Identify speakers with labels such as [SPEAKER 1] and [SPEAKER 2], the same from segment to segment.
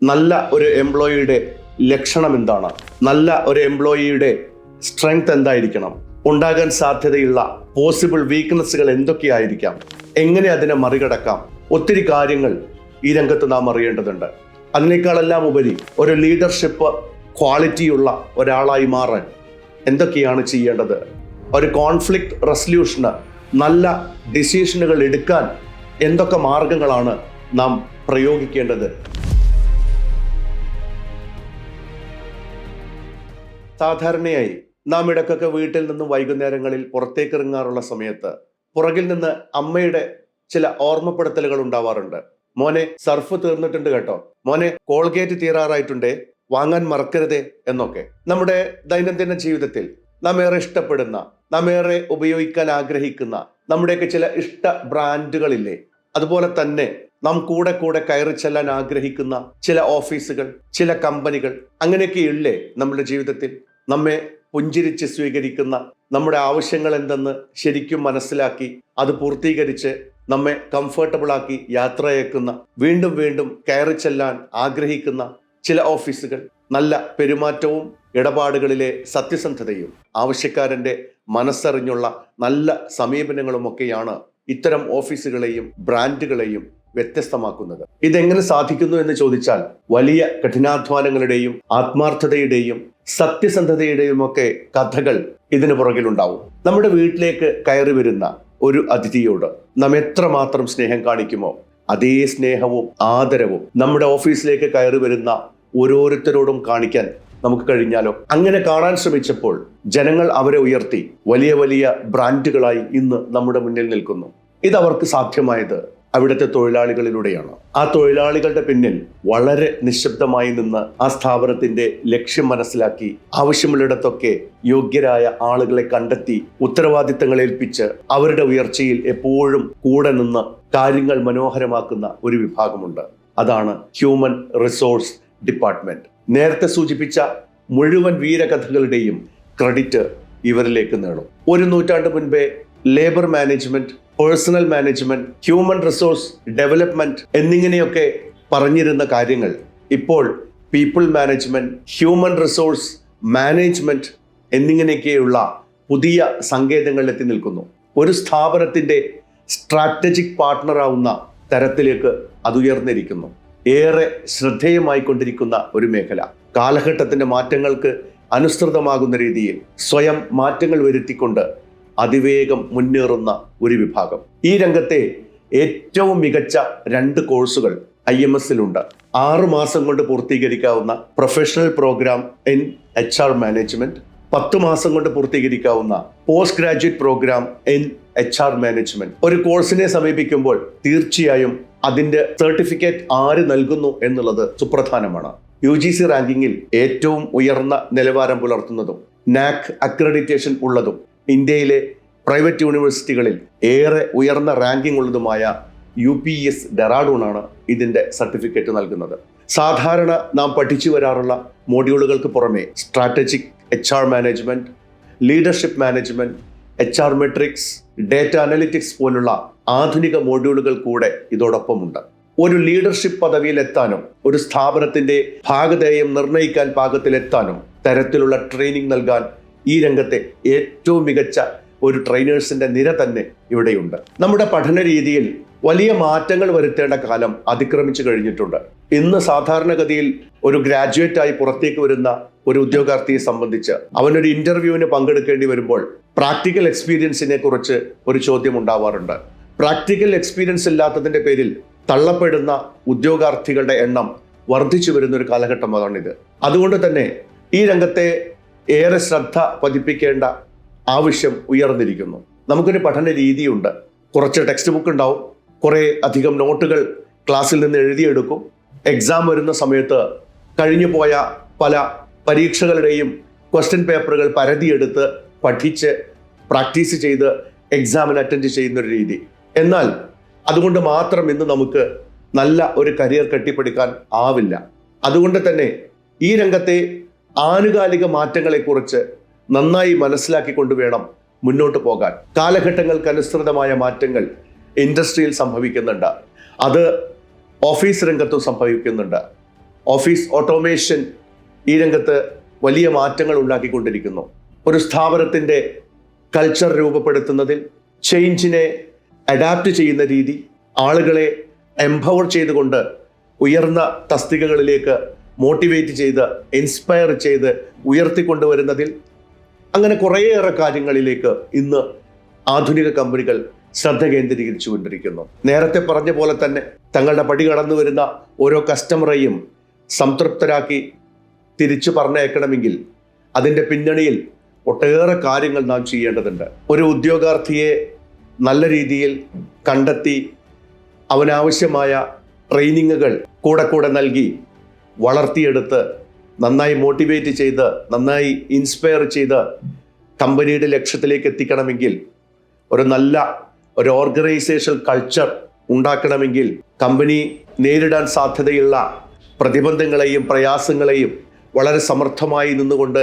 [SPEAKER 1] നല്ല ഒരു എംപ്ലോയിയുടെ ലക്ഷണം എന്താണ്? നല്ല ഒരു എംപ്ലോയിയുടെ സ്ട്രെങ്ത് എന്തായിരിക്കണം? ഉണ്ടാകാൻ സാധ്യതയുള്ള പോസിബിൾ വീക്ക്നെസ്സുകൾ എന്തൊക്കെയായിരിക്കാം? എങ്ങനെ അതിനെ മറികടക്കാം? ഒത്തിരി കാര്യങ്ങൾ ഈ രംഗത്ത് നാം അറിയേണ്ടതുണ്ട്. അതിനേക്കാളെല്ലാം ഉപരി ഒരു ലീഡർഷിപ്പ് ക്വാളിറ്റിയുള്ള ഒരാളായി മാറാൻ എന്തൊക്കെയാണ് ചെയ്യേണ്ടത്? ഒരു കോൺഫ്ലിക്റ്റ് റെസല്യൂഷന്, നല്ല ഡിസിഷനുകൾ എടുക്കാൻ എന്തൊക്കെ മാർഗങ്ങളാണ് നാം പ്രയോഗിക്കേണ്ടത്? സാധാരണയായി നാം ഇടയ്ക്കൊക്കെ വീട്ടിൽ നിന്നും വൈകുന്നേരങ്ങളിൽ പുറത്തേക്ക് ഇറങ്ങാറുള്ള സമയത്ത് പുറകിൽ നിന്ന് അമ്മയുടെ ചില ഓർമ്മപ്പെടുത്തലുകൾ ഉണ്ടാവാറുണ്ട്. മോനെ, സർഫ് തീർന്നിട്ടുണ്ട് കേട്ടോ, മോനെ കോൾഗേറ്റ് തീരാറായിട്ടുണ്ടേ, വാങ്ങാൻ മറക്കരുതേ എന്നൊക്കെ. നമ്മുടെ ദൈനംദിന ജീവിതത്തിൽ നാം ഏറെ ഇഷ്ടപ്പെടുന്ന, നാം ഏറെ ഉപയോഗിക്കാൻ ആഗ്രഹിക്കുന്ന നമ്മുടെയൊക്കെ ചില ഇഷ്ട ബ്രാൻഡുകളില്ലേ? അതുപോലെ തന്നെ നാം കൂടെ കൂടെ കയറി ചെല്ലാൻ ആഗ്രഹിക്കുന്ന ചില ഓഫീസുകൾ, ചില കമ്പനികൾ, അങ്ങനെയൊക്കെയില്ലേ നമ്മുടെ ജീവിതത്തിൽ? നമ്മെ പുഞ്ചിരിച്ച് സ്വീകരിക്കുന്ന, നമ്മുടെ ആവശ്യങ്ങൾ എന്തെന്ന് ശരിക്കും മനസ്സിലാക്കി അത് പൂർത്തീകരിച്ച് നമ്മെ കംഫർട്ടബിൾ ആക്കി യാത്രയക്കുന്ന, വീണ്ടും വീണ്ടും കയറി ചെല്ലാൻ ആഗ്രഹിക്കുന്ന ചില ഓഫീസുകൾ, നല്ല പെരുമാറ്റവും ഇടപാടുകളിലെ സത്യസന്ധതയും ആവശ്യക്കാരന്റെ മനസ്സറിഞ്ഞുള്ള നല്ല സമീപനങ്ങളുമൊക്കെയാണ് ഇത്തരം ഓഫീസുകളെയും ബ്രാൻഡുകളെയും വ്യത്യസ്തമാക്കുന്നത്. ഇതെങ്ങനെ സാധിക്കുന്നു എന്ന് ചോദിച്ചാൽ വലിയ കഠിനാധ്വാനങ്ങളുടെയും ആത്മാർത്ഥതയുടെയും സത്യസന്ധതയുടെയും ഒക്കെ കഥകൾ ഇതിനു പുറകിലുണ്ടാവും. നമ്മുടെ വീട്ടിലേക്ക് കയറി വരുന്ന ഒരു അതിഥിയോട് നാം എത്രമാത്രം സ്നേഹം കാണിക്കുമോ അതേ സ്നേഹവും ആദരവും നമ്മുടെ ഓഫീസിലേക്ക് കയറി വരുന്ന ഓരോരുത്തരോടും കാണിക്കാൻ നമുക്ക് കഴിഞ്ഞാലോ? അങ്ങനെ കാണാൻ ശ്രമിച്ചപ്പോൾ ജനങ്ങൾ അവരെ ഉയർത്തി വലിയ വലിയ ബ്രാൻഡുകളായി ഇന്ന് നമ്മുടെ മുന്നിൽ നിൽക്കുന്നു. ഇതവർക്ക് സാധ്യമായത് അവിടുത്തെ തൊഴിലാളികളിലൂടെയാണ്. ആ തൊഴിലാളികളുടെ പിന്നിൽ വളരെ നിശബ്ദമായി നിന്ന് ആ സ്ഥാപനത്തിന്റെ ലക്ഷ്യം മനസ്സിലാക്കി ആവശ്യമുള്ളിടത്തൊക്കെ യോഗ്യരായ ആളുകളെ കണ്ടെത്തി ഉത്തരവാദിത്തങ്ങൾ ഏൽപ്പിച്ച് അവരുടെ ഉയർച്ചയിൽ എപ്പോഴും കൂടെ നിന്ന് കാര്യങ്ങൾ മനോഹരമാക്കുന്ന ഒരു വിഭാഗമുണ്ട്. അതാണ് ഹ്യൂമൻ റിസോഴ്സ് ഡിപ്പാർട്ട്മെന്റ്. നേരത്തെ സൂചിപ്പിച്ച മുഴുവൻ വീരകഥകളുടെയും ക്രെഡിറ്റ് ഇവരിലേക്ക് നേടും. ഒരു നൂറ്റാണ്ട് മുൻപേ labour management, personnel management, human resource development എന്നിങ്ങനെയൊക്കെ പറഞ്ഞിരുന്ന കാര്യങ്ങൾ ഇപ്പോൾ people management, human resource management എന്നിങ്ങനെയൊക്കെയുള്ള പുതിയ സങ്കേതങ്ങളിൽ എത്തി നിൽക്കുന്നു. ഒരു സ്ഥാപനത്തിന്റെ സ്ട്രാറ്റജിക് പാർട്ട്ണറാവുന്ന തരത്തിലേക്ക് അത് ഉയർന്നിരിക്കുന്നു. ഏറെ ശ്രദ്ധേയമായിക്കൊണ്ടിരിക്കുന്ന ഒരു മേഖല. കാലഘട്ടത്തിന്റെ മാറ്റങ്ങൾക്ക് അനുസൃതമാകുന്ന രീതിയിൽ സ്വയം മാറ്റങ്ങൾ വരുത്തിക്കൊണ്ട് അതിവേഗം മുന്നേറുന്ന ഒരു വിഭാഗം. ഈ രംഗത്തെ ഏറ്റവും മികച്ച 2 കോഴ്സുകൾ IMS-ലുണ്ട്. 6 മാസം കൊണ്ട് പൂർത്തീകരിക്കാവുന്ന professional program in HR management, 10 മാസം കൊണ്ട് പൂർത്തീകരിക്കാവുന്ന post graduate program in HR management. ഒരു കോഴ്സിനെ സമീപിക്കുമ്പോൾ തീർച്ചയായും അതിന്റെ സർട്ടിഫിക്കറ്റ് ആര് നൽകുന്നു എന്നുള്ളത് സുപ്രധാനമാണ്. UGC റാങ്കിങ്ങിൽ ഏറ്റവും ഉയർന്ന നിലവാരം പുലർത്തുന്നതും NAAC അക്രഡിറ്റേഷൻ ഉള്ളതും ഇന്ത്യയിലെ പ്രൈവറ്റ് യൂണിവേഴ്സിറ്റികളിൽ ഏറെ ഉയർന്ന റാങ്കിംഗ് ഉള്ളതുമായ UPS ഡെറാഡൂണാണ് ഇതിന്റെ സർട്ടിഫിക്കറ്റ് നൽകുന്നത്. സാധാരണ നാം പഠിച്ചു വരാറുള്ള മോഡ്യൂളുകൾക്ക് പുറമെ strategic HR management, leadership management, HR matrix, data analytics പോലുള്ള ആധുനിക മോഡ്യൂളുകൾ കൂടെ ഇതോടൊപ്പമുണ്ട്. ഒരു ലീഡർഷിപ്പ് പദവിയിലെത്താനും ഒരു സ്ഥാപനത്തിന്റെ ഭാഗധേയം നിർണ്ണയിക്കാൻ പാകത്തിലെത്താനും തരത്തിലുള്ള ട്രെയിനിങ് നൽകാൻ ഈ രംഗത്തെ ഏറ്റവും മികച്ച ഒരു ട്രെയിനേഴ്സിന്റെ നിര തന്നെ ഇവിടെയുണ്ട്. നമ്മുടെ പഠന രീതിയിൽ വലിയ മാറ്റങ്ങൾ വരുത്തേണ്ട കാലം അതിക്രമിച്ചു കഴിഞ്ഞിട്ടുണ്ട്. ഇന്ന് സാധാരണഗതിയിൽ ഒരു ഗ്രാജുവേറ്റ് ആയി പുറത്തേക്ക് വരുന്ന ഒരു ഉദ്യോഗാർത്ഥിയെ സംബന്ധിച്ച് അവനൊരു ഇന്റർവ്യൂവിന് പങ്കെടുക്കേണ്ടി വരുമ്പോൾ പ്രാക്ടിക്കൽ എക്സ്പീരിയൻസിനെ കുറിച്ച് ഒരു ചോദ്യം ഉണ്ടാവാറുണ്ട്. പ്രാക്ടിക്കൽ എക്സ്പീരിയൻസ് ഇല്ലാത്തതിന്റെ പേരിൽ തള്ളപ്പെടുന്ന ഉദ്യോഗാർത്ഥികളുടെ എണ്ണം വർദ്ധിച്ചു വരുന്ന ഒരു കാലഘട്ടമാണിത്. അതുകൊണ്ട് തന്നെ ഈ രംഗത്തെ ഏറെ ശ്രദ്ധ പതിപ്പിക്കേണ്ട ആവശ്യം ഉയർന്നിരിക്കുന്നു. നമുക്കൊരു പഠന രീതിയുണ്ട്. കുറച്ച് ടെക്സ്റ്റ് ബുക്ക് ഉണ്ടാവും, കുറേ അധികം നോട്ടുകൾ ക്ലാസ്സിൽ നിന്ന് എഴുതിയെടുക്കും. എക്സാം വരുന്ന സമയത്ത് കഴിഞ്ഞു പോയ പല പരീക്ഷകളുടെയും ക്വസ്റ്റ്യൻ പേപ്പറുകൾ പരതിയെടുത്ത് പഠിച്ച് പ്രാക്ടീസ് ചെയ്ത് എക്സാമിന് അറ്റൻഡ് ചെയ്യുന്നൊരു രീതി. എന്നാൽ അതുകൊണ്ട് മാത്രം ഇന്ന് നമുക്ക് നല്ല ഒരു കരിയർ കെട്ടിപ്പടുക്കാൻ ആവില്ല. അതുകൊണ്ട് തന്നെ ഈ രംഗത്തെ ആനുകാലിക മാറ്റങ്ങളെക്കുറിച്ച് നന്നായി മനസ്സിലാക്കിക്കൊണ്ട് വേണം മുന്നോട്ട് പോകാൻ. കാലഘട്ടങ്ങൾക്ക് അനുസൃതമായ മാറ്റങ്ങൾ ഇൻഡസ്ട്രിയിൽ സംഭവിക്കുന്നുണ്ട്, അത് ഓഫീസ് രംഗത്തും സംഭവിക്കുന്നുണ്ട്. ഓഫീസ് ഓട്ടോമേഷൻ ഈ രംഗത്ത് വലിയ മാറ്റങ്ങൾ ഉണ്ടാക്കിക്കൊണ്ടിരിക്കുന്നു. ഒരു സ്ഥാപനത്തിൻ്റെ കൾച്ചർ രൂപപ്പെടുത്തുന്നതിൽ, ചേഞ്ചിനെ അഡാപ്റ്റ് ചെയ്യുന്ന രീതി, ആളുകളെ എംപവർ ചെയ്തുകൊണ്ട് ഉയർന്ന തസ്തികകളിലേക്ക് മോട്ടിവേറ്റ് ചെയ്ത്, ഇൻസ്പയർ ചെയ്ത് ഉയർത്തിക്കൊണ്ടുവരുന്നതിൽ, അങ്ങനെ കുറേയേറെ കാര്യങ്ങളിലേക്ക് ഇന്ന് ആധുനിക കമ്പനികൾ ശ്രദ്ധ കേന്ദ്രീകരിച്ചു കൊണ്ടിരിക്കുന്നു. നേരത്തെ പറഞ്ഞ പോലെ തന്നെ തങ്ങളുടെ പടി കടന്നു വരുന്ന ഓരോ കസ്റ്റമറെയും സംതൃപ്തരാക്കി തിരിച്ചു പറഞ്ഞയക്കണമെങ്കിൽ അതിൻ്റെ പിന്നണിയിൽ ഒട്ടേറെ കാര്യങ്ങൾ നാം ചെയ്യേണ്ടതുണ്ട്. ഒരു ഉദ്യോഗാർത്ഥിയെ നല്ല രീതിയിൽ കണ്ടെത്തി അവനാവശ്യമായ ട്രെയിനിങ്ങുകൾ കൂടെ നൽകി വളർത്തിയെടുത്ത് നന്നായി മോട്ടിവേറ്റ് ചെയ്ത്, നന്നായി ഇൻസ്പയർ ചെയ്ത് കമ്പനിയുടെ ലക്ഷ്യത്തിലേക്ക് എത്തിക്കണമെങ്കിൽ, ഒരു നല്ല ഒരു ഓർഗനൈസേഷൻ കൾച്ചർ ഉണ്ടാക്കണമെങ്കിൽ, കമ്പനി നേരിടാൻ സാധ്യതയുള്ള പ്രതിബന്ധങ്ങളെയും പ്രയാസങ്ങളെയും വളരെ സമർത്ഥമായി നിന്നുകൊണ്ട്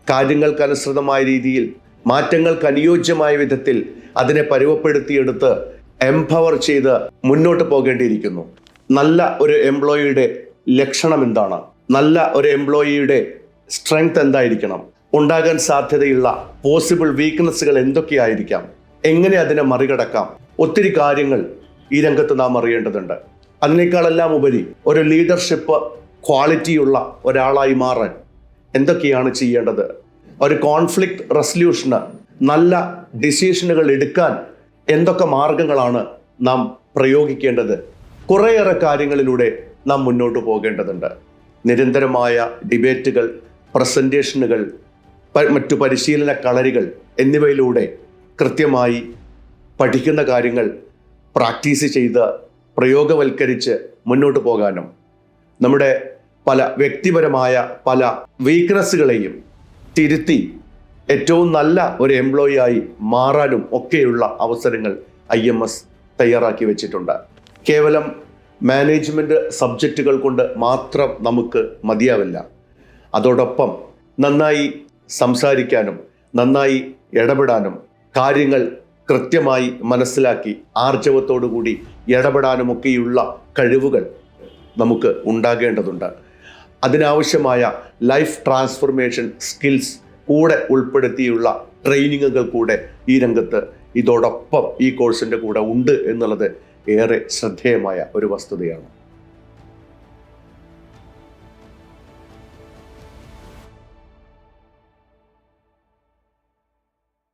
[SPEAKER 1] കാര്യങ്ങൾക്കനുസൃതമായ രീതിയിൽ, മാറ്റങ്ങൾക്ക് അനുയോജ്യമായ വിധത്തിൽ അതിനെ പരുവപ്പെടുത്തിയെടുത്ത് എംപവർ ചെയ്ത് മുന്നോട്ട് പോകേണ്ടിയിരിക്കുന്നു. നല്ല ഒരു എംപ്ലോയിയുടെ ലക്ഷണം എന്താണ്? നല്ല ഒരു എംപ്ലോയിയുടെ സ്ട്രെങ്ത് എന്തായിരിക്കണം? ഉണ്ടാകാൻ സാധ്യതയുള്ള പോസിബിൾ വീക്ക്നെസ്സുകൾ എന്തൊക്കെയായിരിക്കാം? എങ്ങനെ അതിനെ മറികടക്കാം? ഒത്തിരി കാര്യങ്ങൾ ഈ രംഗത്ത് നാം അറിയേണ്ടതുണ്ട്. അതിനേക്കാളെല്ലാം ഉപരി ഒരു ലീഡർഷിപ്പ് ക്വാളിറ്റിയുള്ള ഒരാളായി മാറാൻ എന്തൊക്കെയാണ് ചെയ്യേണ്ടത്? ഒരു കോൺഫ്ലിക്റ്റ് റെസല്യൂഷന്, നല്ല ഡിസിഷനുകൾ എടുക്കാൻ എന്തൊക്കെ മാർഗങ്ങളാണ് നാം പ്രയോഗിക്കേണ്ടത്? കുറേയേറെ കാര്യങ്ങളിലൂടെ നാം മുന്നോട്ട് പോകേണ്ടതുണ്ട്. നിരന്തരമായ ഡിബേറ്റുകൾ, പ്രസൻറ്റേഷനുകൾ, മറ്റു പരിശീലന കളരികൾ എന്നിവയിലൂടെ കൃത്യമായി പഠിക്കുന്ന കാര്യങ്ങൾ പ്രാക്ടീസ് ചെയ്ത് പ്രയോഗവൽക്കരിച്ച് മുന്നോട്ട് പോകാനും, നമ്മുടെ പല വ്യക്തിപരമായ പല വീക്ക്നെസ്സുകളെയും തിരുത്തി ഏറ്റവും നല്ല ഒരു എംപ്ലോയി ആയി മാറാനും ഒക്കെയുള്ള അവസരങ്ങൾ IMS തയ്യാറാക്കി വെച്ചിട്ടുണ്ട്. കേവലം മാനേജ്മെൻറ്റ് സബ്ജക്റ്റുകൾ കൊണ്ട് മാത്രം നമുക്ക് മതിയാവില്ല. അതോടൊപ്പം നന്നായി സംസാരിക്കാനും, നന്നായി ഇടപെടാനും, കാര്യങ്ങൾ കൃത്യമായി മനസ്സിലാക്കി ആർജവത്തോടു കൂടി ഇടപെടാനുമൊക്കെയുള്ള കഴിവുകൾ നമുക്ക് ഉണ്ടാകേണ്ടതുണ്ട്. അതിനാവശ്യമായ ലൈഫ് ട്രാൻസ്ഫോർമേഷൻ സ്കിൽസ് കൂടെ ഉൾപ്പെടുത്തിയുള്ള ട്രെയിനിങ്ങുകൾ കൂടെ ഈ രംഗത്ത് ഇതോടൊപ്പം ഈ കോഴ്സിൻ്റെ കൂടെ ഉണ്ട് എന്നുള്ളത് ഏറെ ശ്രദ്ധേയമായ ഒരു വസ്തുതയാണ്.